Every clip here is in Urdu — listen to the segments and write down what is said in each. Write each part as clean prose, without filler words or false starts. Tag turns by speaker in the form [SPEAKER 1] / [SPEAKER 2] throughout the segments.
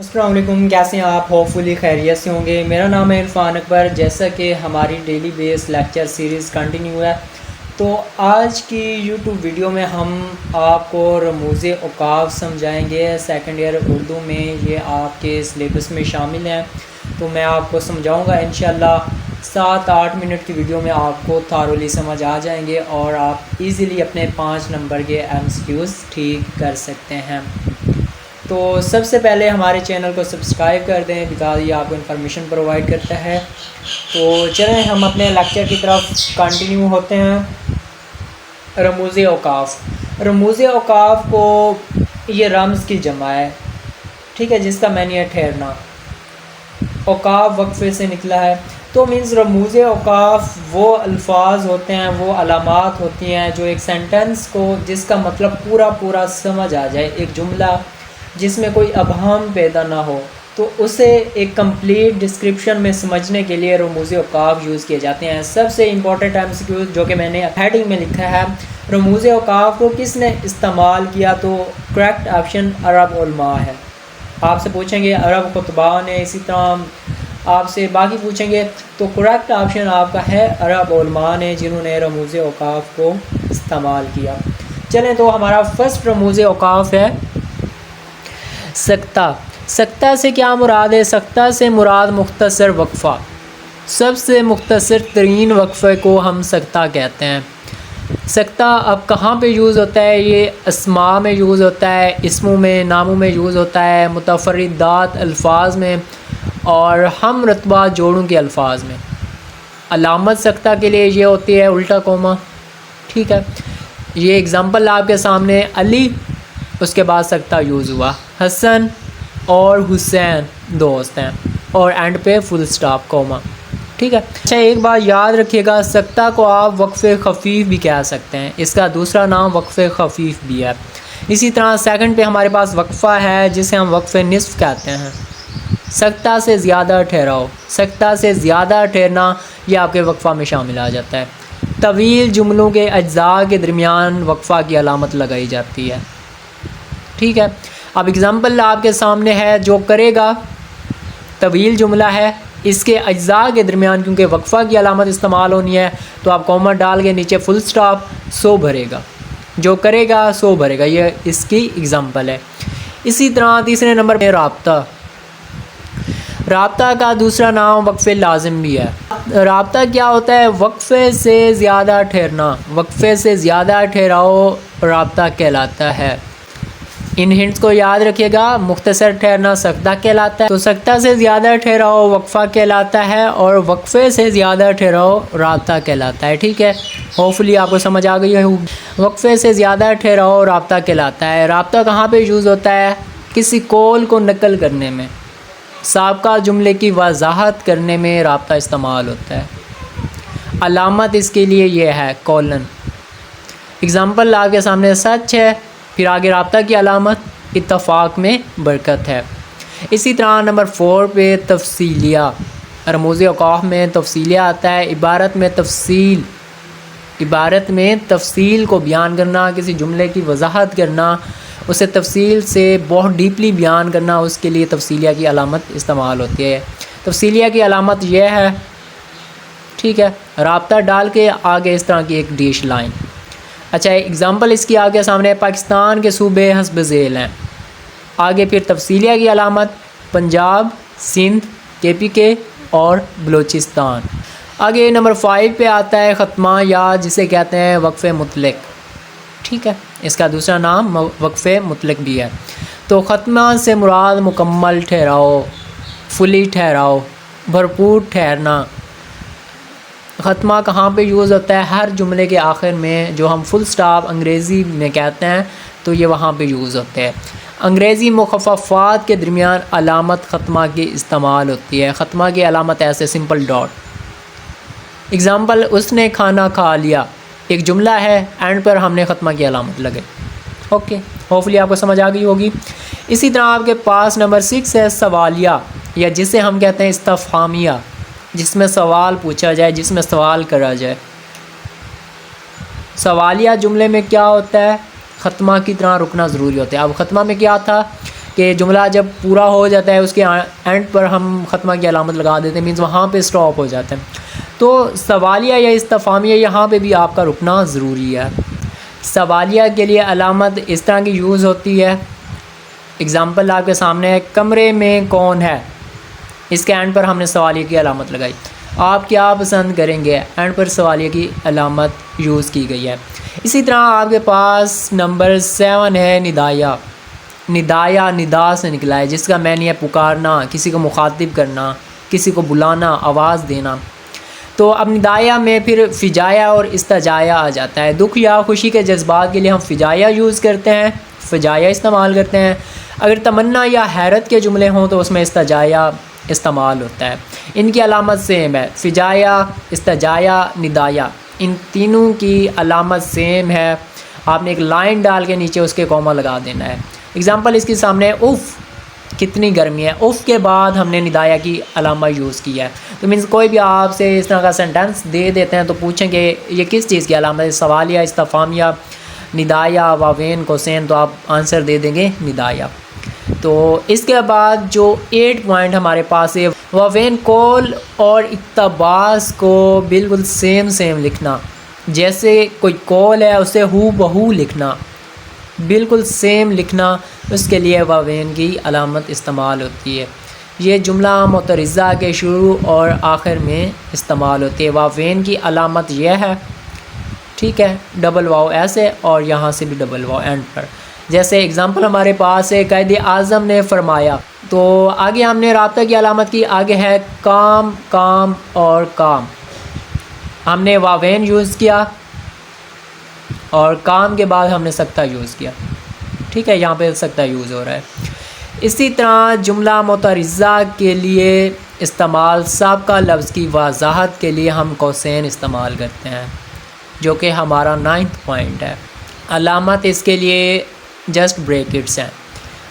[SPEAKER 1] السلام علیکم، کیسے ہیں آپ؟ ہوپفلی خیریت سے ہوں گے۔ میرا نام ہے عرفان اکبر۔ جیسا کہ ہماری ڈیلی بیس لیکچر سیریز کنٹینیو ہے، تو آج کی یوٹیوب ویڈیو میں ہم آپ کو رموز اوقاف سمجھائیں گے۔ سیکنڈ ایئر اردو میں یہ آپ کے سلیبس میں شامل ہیں، تو میں آپ کو سمجھاؤں گا انشاءاللہ۔ 7-8 منٹ کی ویڈیو میں آپ کو تھارولی سمجھ آ جائیں گے اور آپ ایزیلی اپنے 5 نمبر کے MCQs ٹھیک کر سکتے ہیں۔ تو سب سے پہلے ہمارے چینل کو سبسکرائب کر دیں، بیکاز یہ آپ کو انفارمیشن پرووائڈ کرتا ہے۔ تو چلیں ہم اپنے لیکچر کی طرف کنٹینیو ہوتے ہیں۔ رموز اوقاف، رموز اوقاف کو یہ رمز کی جمع ہے، ٹھیک ہے، جس کا معنی ہے ٹھہرنا۔ اوقاف وقفے سے نکلا ہے، تو مینز رموز اوقاف وہ الفاظ ہوتے ہیں، وہ علامات ہوتی ہیں جو ایک سینٹنس کو، جس کا مطلب پورا سمجھ آ جائے، ایک جملہ جس میں کوئی ابہام پیدا نہ ہو، تو اسے ایک کمپلیٹ ڈسکرپشن میں سمجھنے کے لیے رموز اوقاف یوز کیے جاتے ہیں۔ سب سے امپورٹنٹ MCQ جو کہ میں نے ہیڈنگ میں لکھا ہے، رموز اوقاف کو کس نے استعمال کیا، تو کریکٹ آپشن عرب علماء ہے۔ آپ سے پوچھیں گے عرب خطباء نے، اسی طرح آپ سے باقی پوچھیں گے، تو کریکٹ آپشن آپ کا ہے عرب علماء نے، جنہوں نے رموز اوقاف کو استعمال کیا۔ چلیں تو ہمارا فرسٹ رموز اوقاف ہے سکتہ۔ سکتہ سے کیا مراد ہے؟ سکتہ سے مراد مختصر وقفہ، سب سے مختصر ترین وقفے کو ہم سکتہ کہتے ہیں۔ سکتہ اب کہاں پہ یوز ہوتا ہے؟ یہ اسماء میں یوز ہوتا ہے، اسموں میں، ناموں میں یوز ہوتا ہے، متفردات الفاظ میں، اور ہم رتبہ جوڑوں کے الفاظ میں۔ علامت سکتہ کے لیے یہ ہوتی ہے الٹا کوما، ٹھیک ہے۔ یہ اگزامپل آپ کے سامنے، علی، اس کے بعد سکتہ یوز ہوا، حسن اور حسین دوست ہیں، اور اینڈ پہ فل سٹاپ کوما، ٹھیک ہے۔ اچھا ایک بات یاد رکھیے گا، سکتہ کو آپ وقف خفیف بھی کہہ سکتے ہیں، اس کا دوسرا نام وقف خفیف بھی ہے۔ اسی طرح سیکنڈ پہ ہمارے پاس وقفہ ہے جسے ہم وقف نصف کہتے ہیں۔ سکتہ سے زیادہ ٹھہراؤ، سکتہ سے زیادہ ٹھہرنا یہ آپ کے وقفہ میں شامل آ جاتا ہے۔ طویل جملوں کے اجزاء کے درمیان وقفہ کی علامت لگائی جاتی ہے، ٹھیک ہے۔ اب اگزامپل آپ کے سامنے ہے، جو کرے گا طویل جملہ ہے، اس کے اجزاء کے درمیان کیونکہ وقفہ کی علامت استعمال ہونی ہے، تو آپ کوما ڈال کے نیچے فل سٹاپ، سو بھرے گا، جو کرے گا سو بھرے گا، یہ اس کی اگزامپل ہے۔ اسی طرح تیسرے نمبر پہ رابطہ۔ رابطہ کا دوسرا نام وقف لازم بھی ہے۔ رابطہ کیا ہوتا ہے؟ وقفے سے زیادہ ٹھہرنا، وقفے سے زیادہ ٹھہراؤ رابطہ کہلاتا ہے۔ ان ہنٹس کو یاد رکھیے گا، مختصر ٹھہرنا سکتہ کہلاتا ہے، تو سکتہ سے زیادہ ٹھہراؤ وقفہ کہلاتا ہے، اور وقفے سے زیادہ ٹھہراؤ رابطہ کہلاتا ہے، ٹھیک ہے۔ ہوپفلی آپ کو سمجھ آ گئی ہے۔ وقفے سے زیادہ ٹھہراؤ رابطہ کہلاتا ہے۔ رابطہ کہاں پہ یوز ہوتا ہے؟ کسی قول کو نقل کرنے میں، سابقہ جملے کی وضاحت کرنے میں رابطہ استعمال ہوتا ہے۔ علامت اس کے لیے یہ ہے کولن۔ اگزامپل آپ کے سامنے سچ ہے، پھر آگے رابطہ کی علامت اتفاق میں برکت ہے۔ اسی طرح نمبر 4 پہ تفصیلیہ۔ رموز اوقاف میں تفصیلیہ آتا ہے، عبارت میں تفصیل، عبارت میں تفصیل کو بیان کرنا، کسی جملے کی وضاحت کرنا، اسے تفصیل سے بہت ڈیپلی بیان کرنا، اس کے لیے تفصیلیہ کی علامت استعمال ہوتی ہے۔ تفصیلیہ کی علامت یہ ہے، ٹھیک ہے، رابطہ ڈال کے آگے اس طرح کی ایک ڈیش لائن۔ اچھا اگزامپل اس کی آگے سامنے، پاکستان کے صوبے حسب ذیل ہیں، آگے پھر تفصیلیہ کی علامت پنجاب، سندھ، KPK اور بلوچستان۔ آگے نمبر 5 پہ آتا ہے ختمہ، یا جسے کہتے ہیں وقف مطلق، ٹھیک ہے، اس کا دوسرا نام وقف مطلق بھی ہے۔ تو ختمہ سے مراد مکمل ٹھہراؤ، فلی ٹھہراؤ، بھرپور ٹھہرنا۔ ختمہ کہاں پہ یوز ہوتا ہے؟ ہر جملے کے آخر میں، جو ہم فل سٹاپ انگریزی میں کہتے ہیں، تو یہ وہاں پہ یوز ہوتے ہیں۔ انگریزی مخففات کے درمیان علامت ختمہ کی استعمال ہوتی ہے۔ ختمہ کی علامت ایسے سمپل ڈاٹ۔ اگزامپل، اس نے کھانا کھا لیا، ایک جملہ ہے، اینڈ پر ہم نے ختمہ کی علامت لگائی۔ اوکے، ہوپفلی آپ کو سمجھ آ گئی ہوگی۔ اسی طرح آپ کے پاس نمبر 6 ہے سوالیہ، یا جسے ہم کہتے ہیں استفہامیہ، جس میں سوال پوچھا جائے، جس میں سوال کرا جائے۔ سوالیہ جملے میں کیا ہوتا ہے؟ ختمہ کی طرح رکنا ضروری ہوتا ہے۔ اب ختمہ میں کیا تھا کہ جملہ جب پورا ہو جاتا ہے اس کے اینڈ پر ہم ختمہ کی علامت لگا دیتے ہیں، مینز وہاں پہ سٹاپ ہو جاتے ہیں. تو سوالیہ یا استفہامیہ یہاں پہ بھی آپ کا رکنا ضروری ہے. سوالیہ کے لیے علامت اس طرح کی یوز ہوتی ہے. اگزامپل آپ کے سامنے ہے، کمرے میں کون ہے، اس کے اینڈ پر ہم نے سوالیہ کی علامت لگائی. آپ کیا پسند کریں گے، اینڈ پر سوالیہ کی علامت یوز کی گئی ہے. اسی طرح آپ کے پاس نمبر 7 ہے ندایا. ندایا ندا سے نکلا ہے، جس کا معنی ہے پکارنا، کسی کو مخاطب کرنا، کسی کو بلانا، آواز دینا. تو اب ندایا میں پھر فجایا اور استجایا آ جاتا ہے. دکھ یا خوشی کے جذبات کے لیے ہم فجایا یوز کرتے ہیں، فجایا استعمال کرتے ہیں. اگر تمنا یا حیرت کے جملے ہوں تو اس میں استجایا استعمال ہوتا ہے. ان کی علامت سیم ہے، فجایا، استجایا، ندایا، ان تینوں کی علامت سیم ہے. آپ نے ایک لائن ڈال کے نیچے اس کے کوما لگا دینا ہے. اگزامپل اس کے سامنے، اف کتنی گرمی ہے. اف کے بعد ہم نے ندایا کی علامت یوز کی ہے. تو مینس کوئی بھی آپ سے اس طرح کا سینٹینس دے دیتے ہیں تو پوچھیں کہ یہ کس چیز کی علامت ہے، سوالیہ، استفہامیہ، ندایا، واوین، کوسین، تو آپ آنسر دے دیں گے ندایا. تو اس کے بعد جو 8 پوائنٹ ہمارے پاس ہے، واوین کول اور اقتباس کو بالکل سیم لکھنا. جیسے کوئی کول ہے اسے ہو بہو لکھنا، بالکل سیم لکھنا. اس کے لیے واوین کی علامت استعمال ہوتی ہے. یہ جملہ معترضہ کے شروع اور آخر میں استعمال ہوتی ہے. واوین کی علامت یہ ہے، ٹھیک ہے، ڈبل واو ایسے اور یہاں سے بھی ڈبل واو اینڈ پر. جیسے اگزامپل ہمارے پاس ہے، قائد اعظم نے فرمایا. تو آگے ہم نے رابطہ کی علامت کی، آگے ہے کام، کام اور کام. ہم نے واوین یوز کیا اور کام کے بعد ہم نے سکتہ یوز کیا. ٹھیک ہے، یہاں پہ سکتہ یوز ہو رہا ہے. اسی طرح جملہ معترضہ کے لیے استعمال سابقہ لفظ کی وضاحت کے لیے ہم کوسین استعمال کرتے ہیں، جو کہ ہمارا 9 پوائنٹ ہے. علامت اس کے لیے جسٹ بریکٹس ہیں.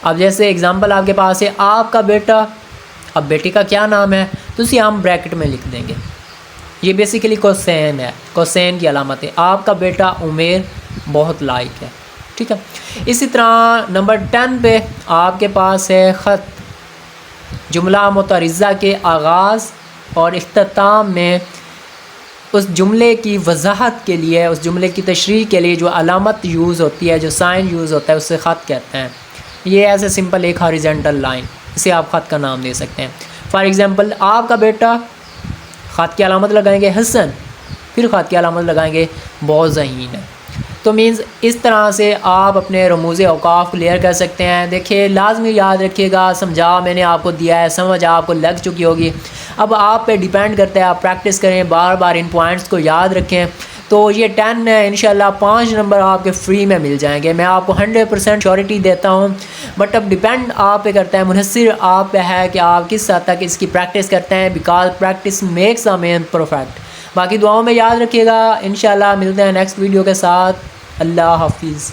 [SPEAKER 1] اب جیسے اگزامپل آپ کے پاس ہے، آپ کا بیٹا، اب بیٹے کا کیا نام ہے تو اسے ہم بریکٹ میں لکھ دیں گے. یہ بیسیکلی کوسین ہے، کوسین کی علامت ہے. آپ کا بیٹا عمیر بہت لائق ہے. ٹھیک ہے. اسی طرح نمبر 10 پہ آپ کے پاس ہے خط. جملہ معترضہ کے آغاز اور اختتام میں اس جملے کی وضاحت کے لیے، اس جملے کی تشریح کے لیے جو علامت یوز ہوتی ہے، جو سائن یوز ہوتا ہے، اسے خط کہتے ہیں. یہ ایسے سمپل ایک ہاریزنٹل لائن، اسے آپ خط کا نام دے سکتے ہیں. فار ایگزامپل، آپ کا بیٹا، خط کی علامت لگائیں گے حسن، پھر خط کی علامت لگائیں گے بہت ذہین ہے. تو مینز اس طرح سے آپ اپنے رموز اوقاف کلیئر کر سکتے ہیں. دیکھیے لازمی یاد رکھیے گا، سمجھا میں نے آپ کو دیا ہے، سمجھ آپ کو لگ چکی ہوگی. اب آپ پہ ڈیپینڈ کرتا ہے، آپ پریکٹس کریں، بار بار ان پوائنٹس کو یاد رکھیں. تو یہ 10 ہے، انشاءاللہ 5 نمبر آپ کے فری میں مل جائیں گے. میں آپ کو 100% شیورٹی دیتا ہوں، بٹ اب ڈیپینڈ آپ پہ کرتا ہے، منحصر آپ پہ ہے کہ آپ کس حد تک اس کی پریکٹس کرتے ہیں. Because practice makes a man perfect. باقی دعاؤں میں یاد رکھیے گا. انشاءاللہ ملتے ہیں نیکسٹ ویڈیو کے ساتھ. اللہ حافظ.